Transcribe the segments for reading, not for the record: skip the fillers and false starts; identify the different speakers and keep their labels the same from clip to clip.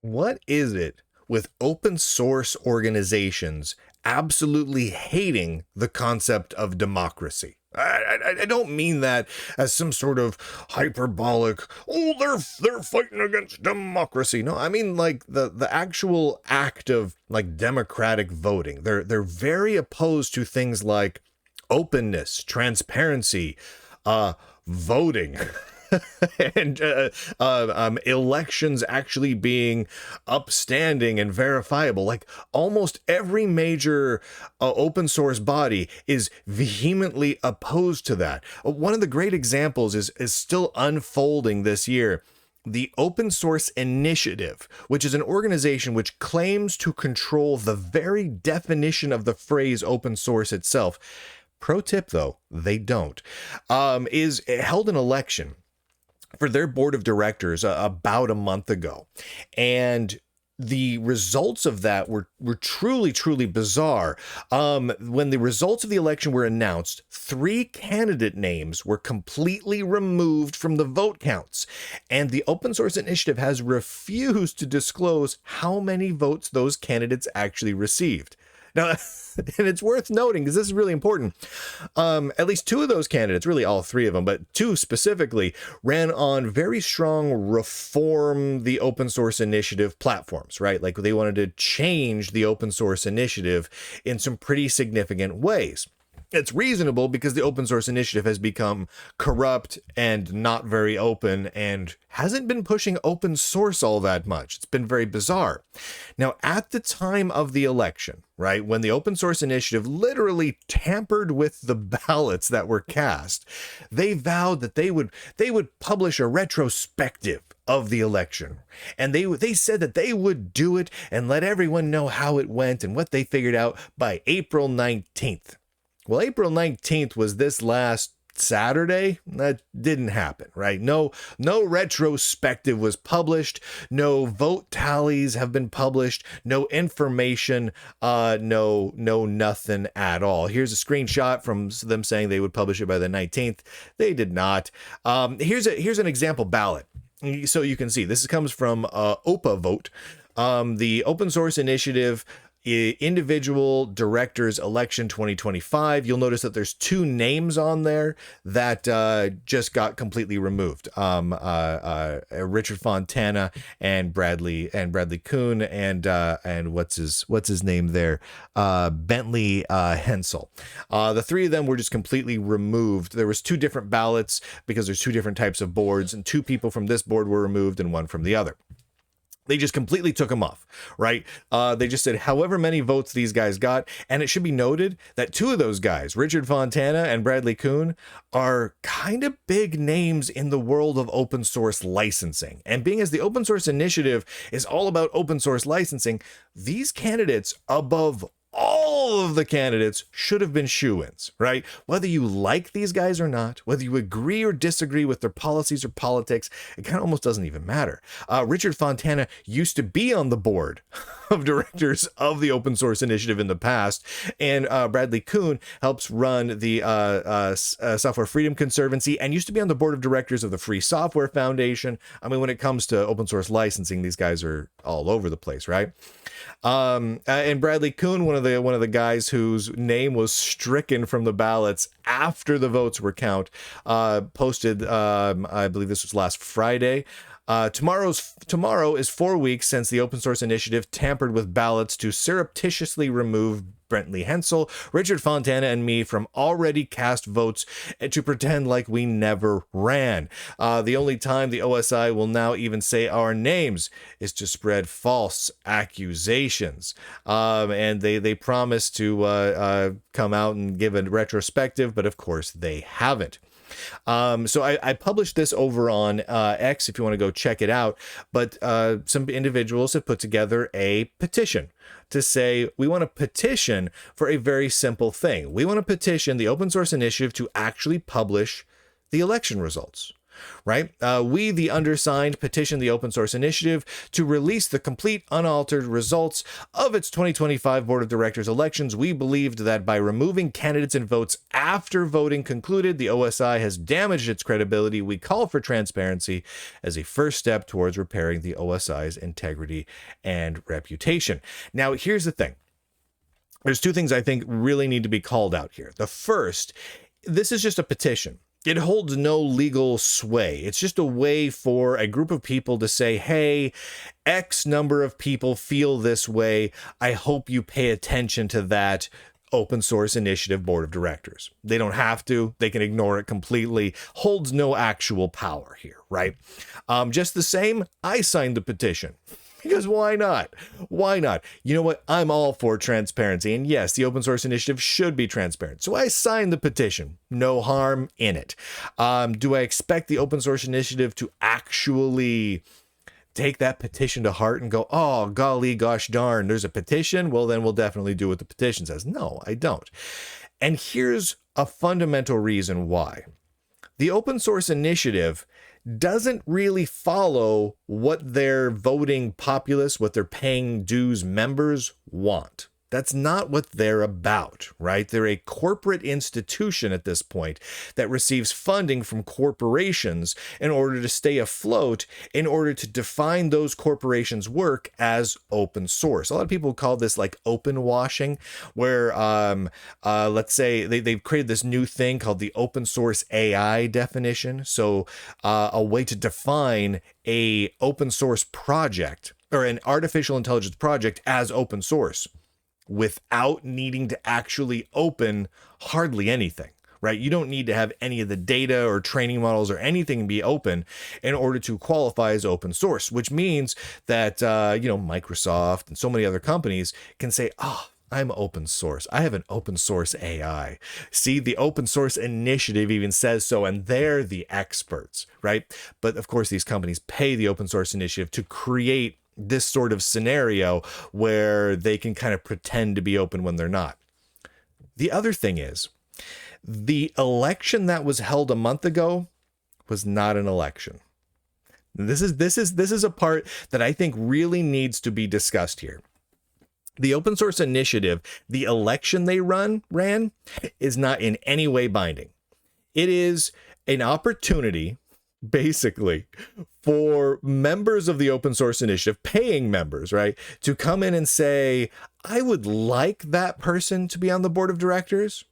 Speaker 1: What is it with open source organizations absolutely hating the concept of democracy? I don't mean that as some sort of hyperbolic, oh, they're fighting against democracy. No, I mean like the actual act of like democratic voting. They're very opposed to things like openness, transparency, voting. and elections actually being upstanding and verifiable. Like almost every major open source body is vehemently opposed to that. One of the great examples is still unfolding this year. The Open Source Initiative, which is an organization which claims to control the very definition of the phrase open source itself. Pro tip, though, they don't. Is held an election for their board of directors about a month ago. And the results of that were truly bizarre. When the results of the election were announced, 3 candidate names were completely removed from the vote counts. And the Open Source Initiative has refused to disclose how many votes those candidates actually received. Now, and it's worth noting, because this is really important, at least 2 of those candidates, really all 3 of them, but 2 specifically, ran on very strong reform the open source initiative platforms, right? Like they wanted to change the open source initiative in some pretty significant ways. It's reasonable because the open source initiative has become corrupt and not very open and hasn't been pushing open source all that much. It's been very bizarre. Now, at the time of the election, right, when the open source initiative literally tampered with the ballots that were cast, they vowed that they would publish a retrospective of the election. And they said that they would do it and let everyone know how it went and what they figured out by April 19th. Well, April 19th was this last Saturday. That didn't happen, right? No retrospective was published. No vote tallies have been published. No information. No nothing at all. Here's a screenshot from them saying they would publish it by the 19th. They did not. Here's an example ballot. So you can see this comes from OPA Vote, the Open Source Initiative Individual Directors Election 2025. You'll notice that there's 2 names on there that just got completely removed. Richard Fontana and Bradley Kuhn and what's his name there? Bentley Hensel. The 3 of them were just completely removed. There was 2 different ballots because there's 2 different types of boards, and 2 people from this board were removed and 1 from the other. They just completely took them off, right? They just said however many votes these guys got. And it should be noted that 2 of those guys, Richard Fontana and Bradley Kuhn, are kind of big names in the world of open source licensing. And being as the Open Source Initiative is all about open source licensing, these candidates, above all of the candidates, should have been shoo-ins, right? Whether you like these guys or not, whether you agree or disagree with their policies or politics, it kind of almost doesn't even matter. Richard Fontana used to be on the board of directors of the Open Source Initiative in the past, and Bradley Kuhn helps run the Software Freedom Conservancy and used to be on the board of directors of the Free Software Foundation. I mean, when it comes to open source licensing, these guys are all over the place, right? And Bradley Kuhn, one of the guys whose name was stricken from the ballots after the votes were counted, posted, I believe this was last Friday. Tomorrow is 4 weeks since the Open Source Initiative tampered with ballots to surreptitiously remove Bentley Hensel, Richard Fontana, and me from already cast votes and to pretend like we never ran. The only time the OSI will now even say our names is to spread false accusations. And they promise to come out and give a retrospective, but of course they haven't. So I published this over on X if you want to go check it out, but some individuals have put together a petition to say we want to petition for a very simple thing. We want to petition the Open Source Initiative to actually publish the election results. right? We, the undersigned, petition the open source initiative to release the complete unaltered results of its 2025 Board of Directors elections. We believed that by removing candidates and votes after voting concluded, the OSI has damaged its credibility. We call for transparency as a first step towards repairing the OSI's integrity and reputation. Now, here's the thing. There's two things I think really need to be called out here. The first, this is just a petition. It holds no legal sway. It's just a way for a group of people to say, hey, X number of people feel this way. I hope you pay attention to that open source initiative board of directors. They don't have to. They can ignore it completely. Holds no actual power here, right? Just the same, I signed the petition. Because why not? Why not? You know what? I'm all for transparency. And yes, the open source initiative should be transparent. So I signed the petition. No harm in it. Do I expect the open source initiative to actually take that petition to heart and go, oh, golly, gosh darn, there's a petition? Well, then we'll definitely do what the petition says. No, I don't. And here's a fundamental reason why. The open source initiative doesn't really follow what their voting populace, what their paying dues members want. That's not what they're about, right? They're a corporate institution at this point that receives funding from corporations in order to stay afloat, in order to define those corporations' work as open source. A lot of people call this like open washing, where let's say they've created this new thing called the open source AI definition. So a way to define a open source project or an artificial intelligence project as open source, without needing to actually open hardly anything, right? You don't need to have any of the data or training models or anything be open in order to qualify as open source, which means that, Microsoft and so many other companies can say, oh, I'm open source. I have an open source AI. See, the open source initiative even says so, and they're the experts, right? But of course, these companies pay the open source initiative to create this sort of scenario where they can kind of pretend to be open when they're not. The other thing is, the election that was held a month ago was not an election. This is a part that I think really needs to be discussed here. The open source initiative, the election they ran, is not in any way binding. It is an opportunity, basically, for members of the open source initiative, paying members, right, to come in and say, I would like that person to be on the board of directors.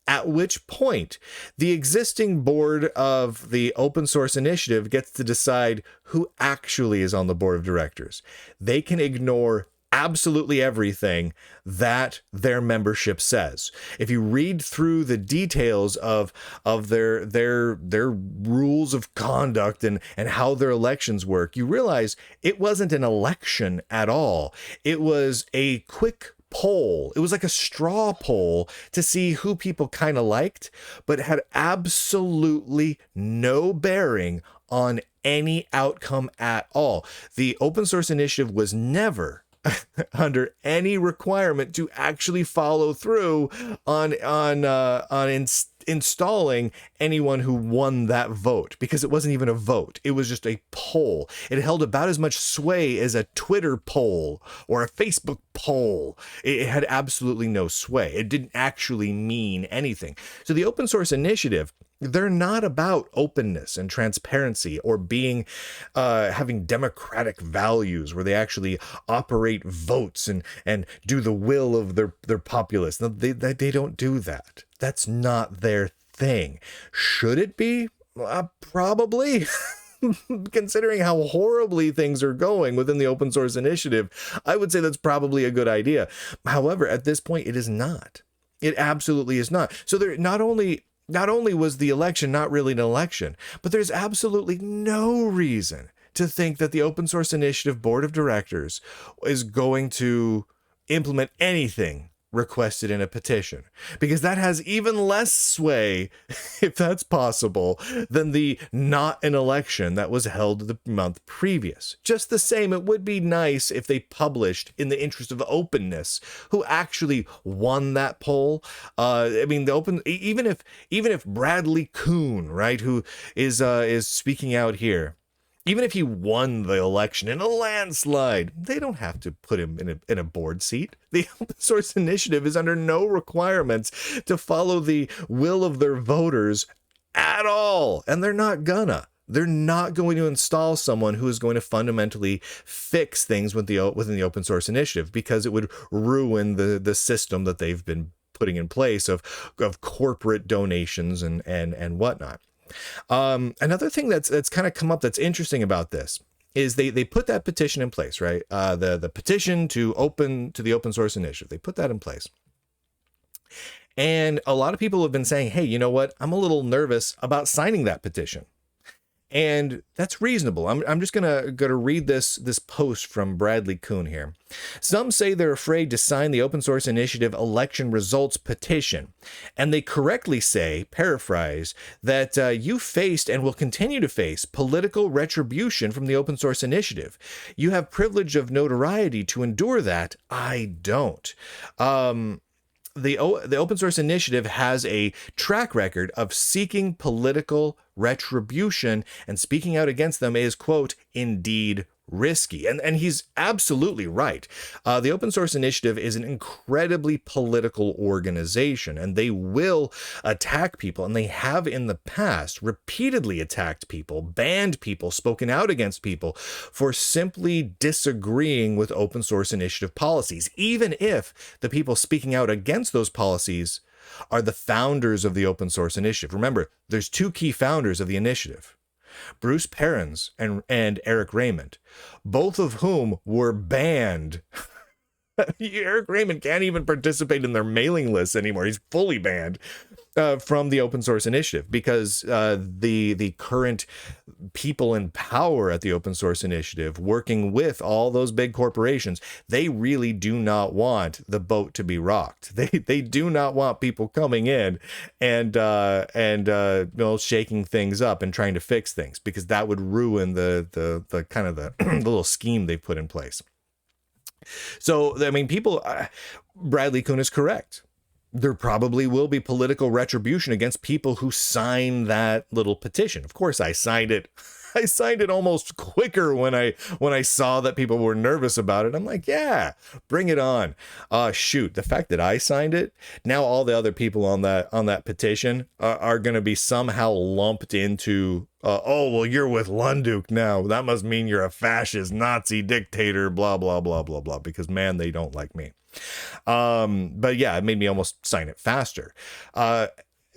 Speaker 1: At which point, the existing board of the open source initiative gets to decide who actually is on the board of directors. They can ignore absolutely everything that their membership says. If you read through the details of their rules of conduct and how their elections work, you realize it wasn't an election at all. It was a quick poll. It was like a straw poll to see who people kind of liked, but had absolutely no bearing on any outcome at all. The open source initiative was never under any requirement to actually follow through on installing anyone who won that vote, because it wasn't even a vote. It was just a poll. It held about as much sway as a Twitter poll or a Facebook poll. It had absolutely no sway. It didn't actually mean anything. So the open source initiative, they're not about openness and transparency or being having democratic values where they actually operate votes and do the will of their populace. No, they don't do that. That's not their thing. Should it be? Probably. Considering how horribly things are going within the open source initiative, I would say that's probably a good idea. However, at this point, it is not. It absolutely is not. So there not only was the election not really an election, but there's absolutely no reason to think that the Open Source Initiative Board of Directors is going to implement anything requested in a petition, because that has even less sway, if that's possible, than the not an election that was held the month previous. Just the same, it would be nice if they published, in the interest of openness, who actually won that poll. I mean, even if Bradley Kuhn, right, who is speaking out here, even if he won the election in a landslide, they don't have to put him in a board seat. The open source initiative is under no requirements to follow the will of their voters at all. And they're not gonna. They're not going to install someone who is going to fundamentally fix things within the open source initiative, because it would ruin the system that they've been putting in place of corporate donations and whatnot. Another thing that's kind of come up that's interesting about this is they put that petition in place, right? The petition to the open source initiative. They put that in place. And a lot of people have been saying, hey, you know what? I'm a little nervous about signing that petition. And that's reasonable. I'm just gonna read this post from Bradley Kuhn here. Some say they're afraid to sign the open source initiative election results petition, and they correctly say, paraphrase, that you faced and will continue to face political retribution from the open source initiative. You have privilege of notoriety to endure that. I don't. The open source initiative has a track record of seeking political retribution, and speaking out against them is, quote, indeed risky. And he's absolutely right. The open source initiative is an incredibly political organization, and they will attack people, and they have in the past repeatedly attacked people, banned people, spoken out against people for simply disagreeing with open source initiative policies, even if the people speaking out against those policies are the founders of the open source initiative. Remember, there's two key founders of the initiative, Bruce Perens and Eric Raymond, both of whom were banned. Eric Raymond can't even participate in their mailing list anymore. He's fully banned from the open source initiative, because the current people in power at the open source initiative, working with all those big corporations, they really do not want the boat to be rocked. They do not want people coming in and shaking things up and trying to fix things, because that would ruin the kind of the little scheme they've put in place. So, I mean, Bradley Kuhn is correct. There probably will be political retribution against people who sign that little petition. Of course, I signed it. I signed it almost quicker when I saw that people were nervous about it. I'm like, yeah, bring it on. Shoot, the fact that I signed it, now all the other people on that petition are going to be somehow lumped into, oh, well, you're with Lunduke now. That must mean you're a fascist, Nazi dictator, blah, blah, blah, blah, blah, because, man, they don't like me. But yeah, it made me almost sign it faster.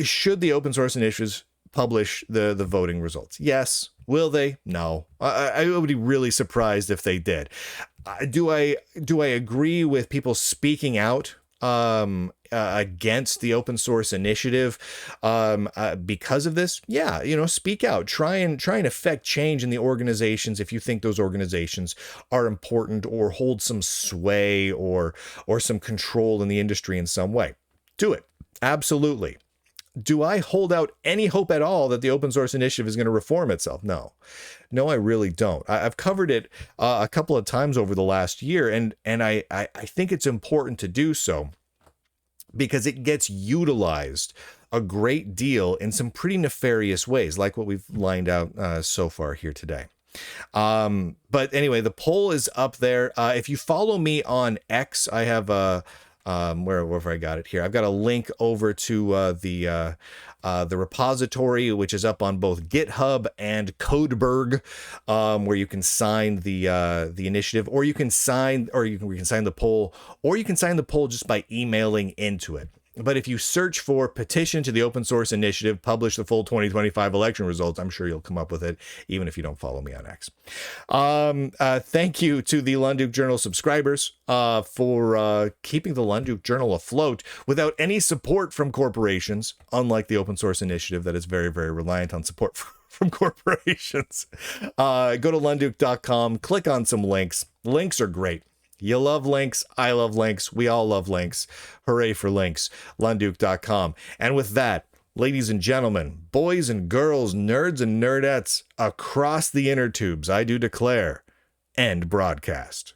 Speaker 1: Should the open source initiatives publish the voting results? Yes. Will they? No. I would be really surprised if they did. Do I agree with people speaking out against the open source initiative because of this? Yeah, speak out. Try and affect change in the organizations if you think those organizations are important or hold some sway or some control in the industry in some way. Do it. Absolutely. Do I hold out any hope at all that the open source initiative is going to reform itself? No, I really don't. I've covered it a couple of times over the last year, and I think it's important to do so because it gets utilized a great deal in some pretty nefarious ways, like what we've lined out so far here today. But anyway, the poll is up there. If you follow me on X, I have wherever I got it here, I've got a link over to the repository, which is up on both GitHub and Codeberg, where you can sign the initiative, or you can sign the poll, or you can sign the poll just by emailing into it. But if you search for Petition to the Open Source Initiative, publish the full 2025 election results, I'm sure you'll come up with it, even if you don't follow me on X. Thank you to the Lunduke Journal subscribers for keeping the Lunduke Journal afloat without any support from corporations, unlike the Open Source Initiative that is very, very reliant on support from corporations. Go to lunduke.com, click on some links. Links are great. You love links. I love links. We all love links. Hooray for links. Lunduke.com. And with that, ladies and gentlemen, boys and girls, nerds and nerdettes across the inner tubes, I do declare, end broadcast.